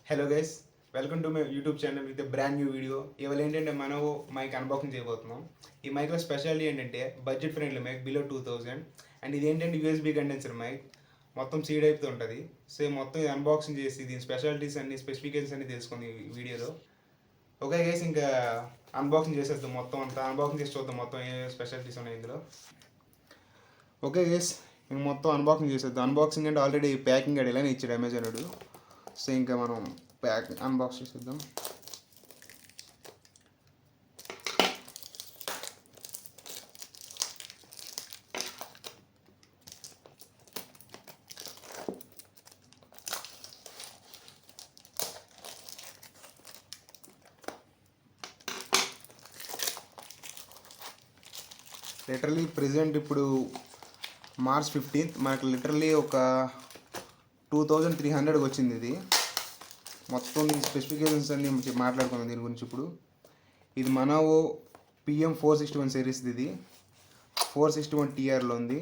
Hello guys, welcome to my YouTube channel with brand new video. ఇవాళ ఏంటంటే మనం mic unboxing చేయబోతున్నాం. ఈ మైక్లో స్పెషాలిటీ ఏంటంటే budget friendly mic below 2000. And ఇది ఏంటంటే యూఎస్బీ కండెన్సర్ మైక్, మొత్తం సీ టైప్తో ఉంటుంది. సో మొత్తం ఇది అన్బాక్సింగ్ చేసి దీని స్పెషాలిటీస్ అన్ని స్పెసిఫికేషన్స్ అన్ని తెలుసుకుంది ఈ వీడియోలో. ఓకే గైస్, ఇంకా అన్బాక్సింగ్ చేసేద్దాం. మొత్తం అంతా అన్బాక్సింగ్ చేసి చూద్దాం మొత్తం ఏ స్పెషాలిటీస్ ఉన్నాయి ఇందులో. ఓకే గైస్, ఇంక మొత్తం అన్బాక్సింగ్ చేసేద్దాం. అన్బాక్సింగ్ అంటే ఆల్రెడీ ప్యాకింగ్ అడిగానే ఇచ్చాడు అమెజాన్. సో ఇంకా మనం అన్బాక్స్ చేసేద్దాం. లిటరలీ ప్రెజెంట్ ఇప్పుడు March 15th, మనకు లిటరలీ ఒక 2300 వచ్చింది ఇది. మొత్తం ఈ స్పెసిఫికేషన్స్ అన్ని మాట్లాడుకుందాం దీని గురించి ఇప్పుడు. ఇది మనవో PM461 సిరీస్, ఇది 461 TRలో ఉంది.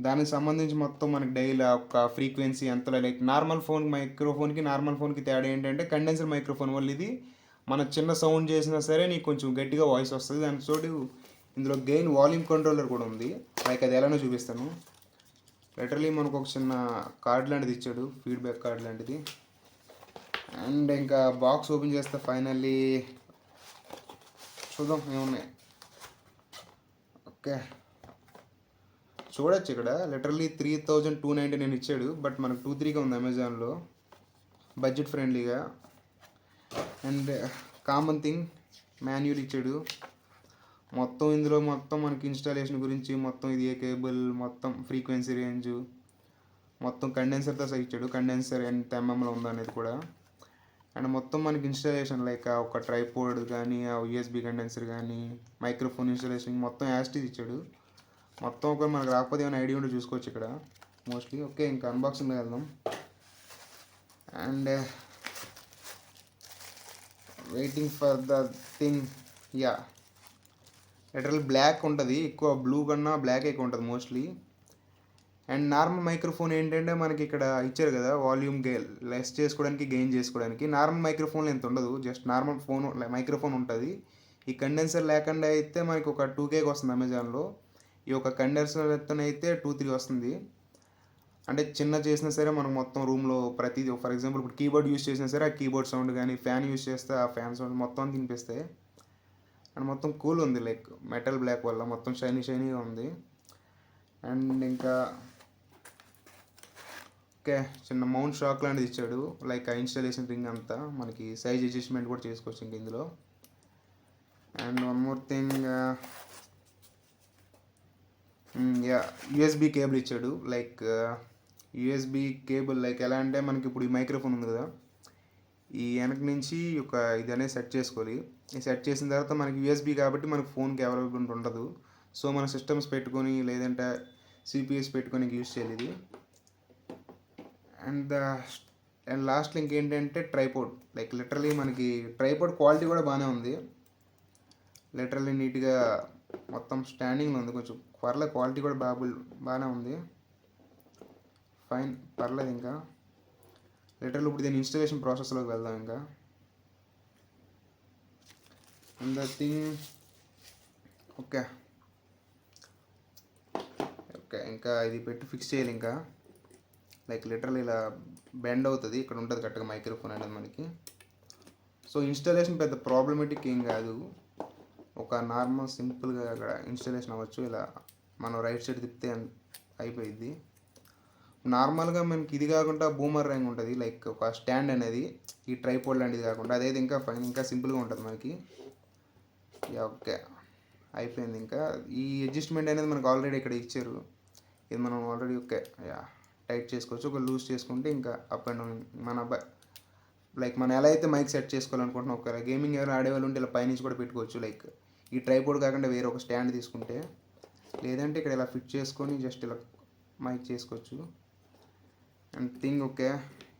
దానికి సంబంధించి మొత్తం మనకి డైలీ ఒక ఫ్రీక్వెన్సీ ఎంతలో, లైక్ నార్మల్ ఫోన్ మైక్రోఫోన్కి నార్మల్ ఫోన్కి తేడా ఏంటంటే కండెన్సర్ మైక్రోఫోన్ వల్ల ఇది మన చిన్న సౌండ్ చేసినా సరే నీకు కొంచెం గట్టిగా వాయిస్ వస్తుంది. దాని చోటు ఇందులో గెయిన్ వాల్యూమ్ కంట్రోలర్ కూడా ఉంది. లైక్ అది ఎలానో చూపిస్తాను. లిటరలీ మనకు ఒక చిన్న కార్డ్ లాంటిది ఇచ్చాడు, ఫీడ్బ్యాక్ కార్డ్ లాంటిది. అండ్ ఇంకా బాక్స్ ఓపెన్ చేస్తే ఫైనల్లీ చూద్దాం ఏమున్నాయి. ఓకే, చూడొచ్చు ఇక్కడ లిటరలీ 3299 ఇచ్చాడు, బట్ మనకు 23గా ఉంది అమెజాన్లో, బడ్జెట్ ఫ్రెండ్లీగా. అండ్ కామన్ థింగ్ మాన్యువల్ ఇచ్చాడు. మొత్తం ఇందులో మొత్తం మనకి ఇన్స్టాలేషన్ గురించి మొత్తం ఇది ఏ కేబుల్, మొత్తం ఫ్రీక్వెన్సీ రేంజ్, మొత్తం కండెన్సర్తో సహా ఇచ్చాడు. కండెన్సర్ ఎంత ఎంఎంలో ఉందనేది కూడా. అండ్ మొత్తం మనకి ఇన్స్టాలేషన్ లైక్ ఒక ట్రైపోర్డ్ కానీ, ఆ యూఎస్బీ కండెన్సర్ కానీ, మైక్రోఫోన్ ఇన్స్టాలేషన్ మొత్తం యాస్టీస్ ఇచ్చాడు. మొత్తం ఒక మనకు రాకపోతే ఏమైనా ఐడియా ఉంటే చూసుకోవచ్చు ఇక్కడ మోస్ట్లీ. ఓకే, ఇంకా అన్బాక్సింగ్ వెళ్దాం. And waiting for the thing. Yeah, literal black ఉంటుంది, ఎక్కువ బ్లూ కన్నా బ్లాక్ ఎక్కువ ఉంటుంది మోస్ట్లీ. అండ్ నార్మల్ మైక్రోఫోన్ ఏంటంటే మనకి ఇక్కడ ఇచ్చారు కదా వాల్యూమ్ లెస్ చేసుకోవడానికి, గెయిన్ చేసుకోవడానికి. నార్మల్ మైక్రోఫోన్లో ఎంత ఉండదు, జస్ట్ నార్మల్ ఫోన్ మైక్రోఫోన్ ఉంటుంది. ఈ కండెన్సర్ లేకుండా అయితే మనకి ఒక 2Kకి వస్తుంది అమెజాన్లో. ఈ యొక్క కండెన్సర్ అయితే 2-3 వస్తుంది. అంటే చిన్న చేసినా సరే మనం మొత్తం రూమ్లో ప్రతిదీ, ఫర్ ఎగ్జాంపుల్ ఇప్పుడు కీబోర్డ్ యూస్ చేసినా సరే ఆ కీబోర్డ్ సౌండ్ కానీ, ఫ్యాన్ యూస్ చేస్తే ఆ ఫ్యాన్ సౌండ్ మొత్తం తినిపిస్తాయి. అండ్ మొత్తం కూల్ ఉంది, లైక్ మెటల్ బ్లాక్ వల్ల మొత్తం షైనీగా ఉంది. అండ్ ఇంకా ఓకే, చిన్న మౌంట్ షాక్ లాంటిది ఇచ్చాడు, లైక్ ఆ ఇన్స్టాలేషన్ రింగ్ అంతా మనకి సైజ్ అడ్జస్ట్మెంట్ కూడా చేసుకోవచ్చు ఇంక ఇందులో. And one more thing, yeah, USB cable ఇచ్చాడు. లైక్ యూఎస్బీ కేబుల్ లైక్ ఎలా అంటే మనకి ఇప్పుడు ఈ మైక్రోఫోన్ ఉంది కదా, ఈ వెనక నుంచి ఒక ఇది అనేది సెట్ చేసుకోవాలి. ఈ సెట్ చేసిన తర్వాత మనకి యూఎస్బీ కాబట్టి మనకు ఫోన్కి అవైలబుల్ ఉండదు. సో మన సిస్టమ్స్ పెట్టుకొని లేదంటే సిపిఎస్ పెట్టుకొని యూస్ చేయాలి ఇది. అండ్ లాస్ట్లో ఇంకేంటంటే ట్రైపోర్డ్. లైక్ లిటరలీ మనకి ట్రైపోర్డ్ క్వాలిటీ కూడా బాగానే ఉంది. లిటరలీ నీట్గా మొత్తం స్టాండింగ్లో ఉంది. కొంచెం పర్లేదు, క్వాలిటీ కూడా బాగానే ఉంది. ఫైన్, పర్లేదు. ఇంకా లిటరల్ ఇప్పుడు దీని ఇన్స్టాలేషన్ ప్రాసెస్లోకి వెళ్దాం. ఇంకా అండ్ ద థింగ్, ఓకే ఇంకా ఇది పెట్టి ఫిక్స్ చేయాలి. ఇంకా లైక్ లిటరల్ ఇలా బెండ్ అవుతుంది, ఇక్కడ ఉంటుంది కరెక్ట్గా మైక్రోఫోన్ అనేది మనకి. సో ఇన్స్టాలేషన్ పెద్ద ప్రాబ్లమేటిక్ ఏం కాదు, ఒక నార్మల్ సింపుల్గా అక్కడ ఇన్స్టాలేషన్ అవ్వచ్చు. ఇలా మనం రైట్ సైడ్ తిప్పితే అయిపోయింది. నార్మల్గా మనకి ఇది కాకుండా బూమర్ ర్యాంగ్ ఉంటుంది, లైక్ ఒక స్టాండ్ అనేది, ఈ ట్రైపోర్డ్ లాంటిది కాకుండా. అదైతే ఇంకా ఫైన్, ఇంకా సింపుల్గా ఉంటుంది మనకి. ఓకే, అయిపోయింది. ఇంకా ఈ అడ్జస్ట్మెంట్ అనేది మనకు ఆల్రెడీ ఇక్కడ ఇచ్చారు. ఇది మనం ఆల్రెడీ ఓకే టైట్ చేసుకోవచ్చు. ఒక లూజ్ చేసుకుంటే ఇంకా అప్ అండ్ డౌన్ మన లైక్ మనం ఎలా అయితే మైక్ సెట్ చేసుకోవాలనుకుంటున్నాం, ఒక గేమింగ్ ఎవరు ఆడేవాళ్ళు ఉంటే ఇలా పైనుంచి కూడా పెట్టుకోవచ్చు. లైక్ ఈ ట్రైపోర్డ్ కాకుండా వేరే ఒక స్టాండ్ తీసుకుంటే, లేదంటే ఇక్కడ ఇలా ఫిట్ చేసుకొని జస్ట్ ఇలా మైక్ చేసుకోవచ్చు. అండ్ థింగ్ ఓకే,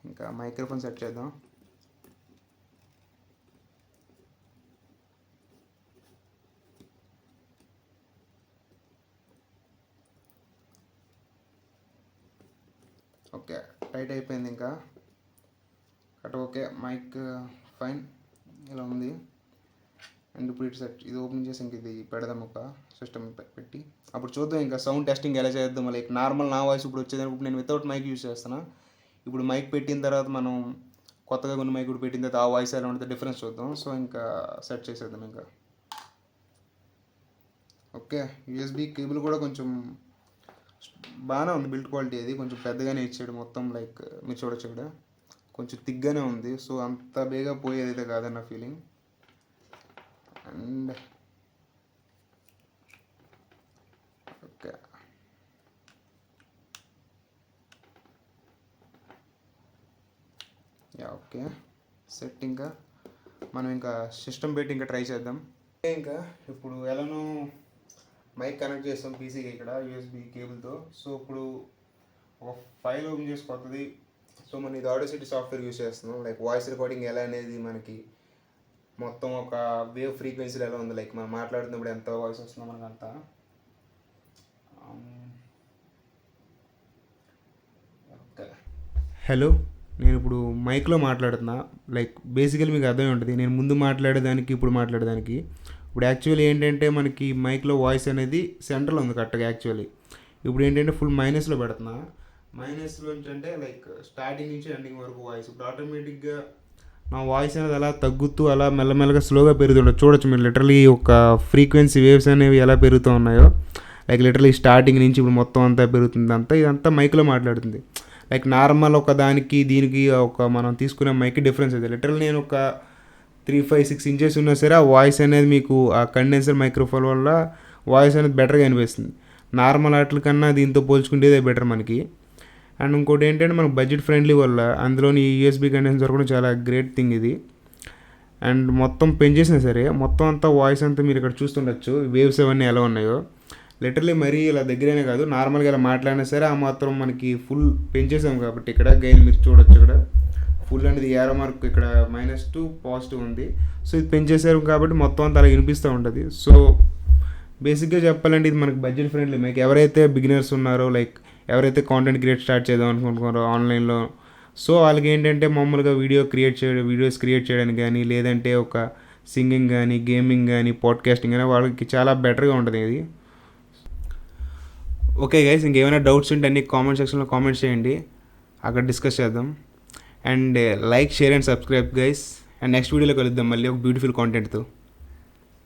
ఇంకా మైక్రోఫోన్ సెట్ చేద్దాం. ఓకే, టైట్ అయిపోయింది. ఇంకా కట్ ఓకే, మైక్ ఫైన్ ఇలా ఉంది. అండ్ ఇప్పుడు ఇటు సెట్ ఇది ఓపెన్ చేసి ఇంక ఇది పెడదాం ఒక సిస్టమ్ పెట్టి, అప్పుడు చూద్దాం ఇంకా సౌండ్ టెస్టింగ్ ఎలా చేద్దాం. లైక్ నార్మల్ నా వాయిస్ ఇప్పుడు వచ్చేదానికి ఇప్పుడు నేను వితౌట్ మైక్ యూజ్ చేస్తాను. ఇప్పుడు మైక్ పెట్టిన తర్వాత మనం కొత్తగా కొన్ని మైక్ కూడా పెట్టిన తర్వాత ఆ వాయిస్ ఎలా ఉంటుంది డిఫరెన్స్ చూద్దాం. సో ఇంకా సెట్ చేసేద్దాం ఇంకా. ఓకే, యూఎస్బి కేబుల్ కూడా కొంచెం బాగానే ఉంది, బిల్డ్ క్వాలిటీ అది కొంచెం పెద్దగానే ఇచ్చాడు మొత్తం. లైక్ మీరు చూడొచ్చు ఇక్కడ కొంచెం థిక్గానే ఉంది. సో అంత బేగా పోయేది అయితే కాదన్న feeling. And okay, okay set. ఇంకా మనం ఇంకా సిస్టమ్ పెట్టి ఇంకా ట్రై చేద్దాం. ఇంకా ఇప్పుడు ఎలానో మైక్ కనెక్ట్ చేస్తాం పీసీకి ఇక్కడ యూఎస్బి కేబుల్తో. సో ఇప్పుడు ఒక ఫైల్ ఓపెన్ చేసుకోతుంది. సో మనం ఇది ఆడోసిటీ సాఫ్ట్వేర్ యూస్ చేస్తున్నాం. లైక్ వాయిస్ రికార్డింగ్ ఎలా అనేది మనకి మొత్తం ఒక వేవ్ ఫ్రీక్వెన్సీలో ఎలా ఉంది, లైక్ మనం మాట్లాడుతున్నప్పుడు ఎంత వాయిస్ వస్తుందో మనకంతా. ఓకే, హలో, నేను ఇప్పుడు మైక్లో మాట్లాడుతున్నా. లైక్ బేసికలీ మీకు అర్థమై ఉంటుంది నేను ముందు మాట్లాడేదానికి ఇప్పుడు మాట్లాడేదానికి. ఇప్పుడు యాక్చువల్లీ ఏంటంటే మనకి మైక్లో వాయిస్ అనేది సెంటర్లో ఉంది కరెక్ట్గా. యాక్చువల్లీ ఇప్పుడు ఏంటంటే ఫుల్ మైనస్లో పెడుతున్నా. మైనస్లో అంటే లైక్ స్టార్టింగ్ నుంచి ఎండింగ్ వరకు వాయిస్. ఇప్పుడు ఆటోమేటిక్గా నా వాయిస్ అనేది అలా తగ్గుతూ అలా మెల్లమెల్లగా స్లోగా పెరుగుతుండదు. చూడొచ్చు మీరు లిటరలీ ఒక ఫ్రీక్వెన్సీ వేవ్స్ అనేవి ఎలా పెరుగుతూ ఉన్నాయో. లైక్ లిటరలీ స్టార్టింగ్ నుంచి ఇప్పుడు మొత్తం అంతా పెరుగుతుంది. అంతా ఇదంతా మైక్లో మాట్లాడుతుంది. లైక్ నార్మల్ ఒక దానికి దీనికి ఒక మనం తీసుకునే మైక్ డిఫరెన్స్ అయితే లిటరల్ నేను ఒక 3-5-6 ఇంచెస్ ఉన్నా సరే ఆ వాయిస్ అనేది మీకు ఆ కండెన్సర్ మైక్రోఫోన్ వల్ల వాయిస్ అనేది బెటర్గా అనిపిస్తుంది. నార్మల్ వాటి కన్నా దీంతో పోల్చుకుంటే ఇదే బెటర్ మనకి. అండ్ ఇంకోటి ఏంటంటే మనకు బడ్జెట్ ఫ్రెండ్లీ వల్ల అందులోని యూఎస్బీ కండెన్సర్ కూడా చాలా గ్రేట్ థింగ్ ఇది. అండ్ మొత్తం పెంచేసినా సరే మొత్తం అంతా వాయిస్ అంతా మీరు ఇక్కడ చూస్తుండొచ్చు వేవ్స్ అవన్నీ ఎలా ఉన్నాయో. లిటరలీ మరీ ఇలా దగ్గరనే కాదు, నార్మల్గా ఇలా మాట్లాడినా సరే ఆ మాత్రం మనకి ఫుల్ పెంచేసాం కాబట్టి ఇక్కడ గెయిన్ మీరు చూడొచ్చు. ఇక్కడ ఫుల్ అనేది ఏరో మార్క్ ఇక్కడ -2 పాజిటివ్ ఉంది. సో ఇది పెంచేసారు కాబట్టి మొత్తం అంతా అలా వినిపిస్తూ ఉంటుంది. సో బేసిక్గా చెప్పాలంటే ఇది మనకి బడ్జెట్ ఫ్రెండ్లీ మైక్. ఎవరైతే బిగినర్స్ ఉన్నారో లైక్ ఎవరైతే కాంటెంట్ క్రియేట్ స్టార్ట్ చేద్దాం అనుకుంటున్నారో ఆన్లైన్లో, సో వాళ్ళకి ఏంటంటే మామూలుగా వీడియోస్ క్రియేట్ చేయడానికి కానీ లేదంటే ఒక సింగింగ్ కానీ గేమింగ్ కానీ పాడ్కాస్టింగ్ కానీ వాళ్ళకి చాలా బెటర్గా ఉంటుంది ఇది. ఓకే గైస్, ఇంకేమైనా డౌట్స్ ఉంటే అన్ని కామెంట్ సెక్షన్లో కామెంట్స్ చేయండి, అక్కడ డిస్కస్ చేద్దాం. And like, share and subscribe guys. And next వీడియోలో కలుద్దాం మళ్ళీ ఒక బ్యూటిఫుల్ కాంటెంట్తో.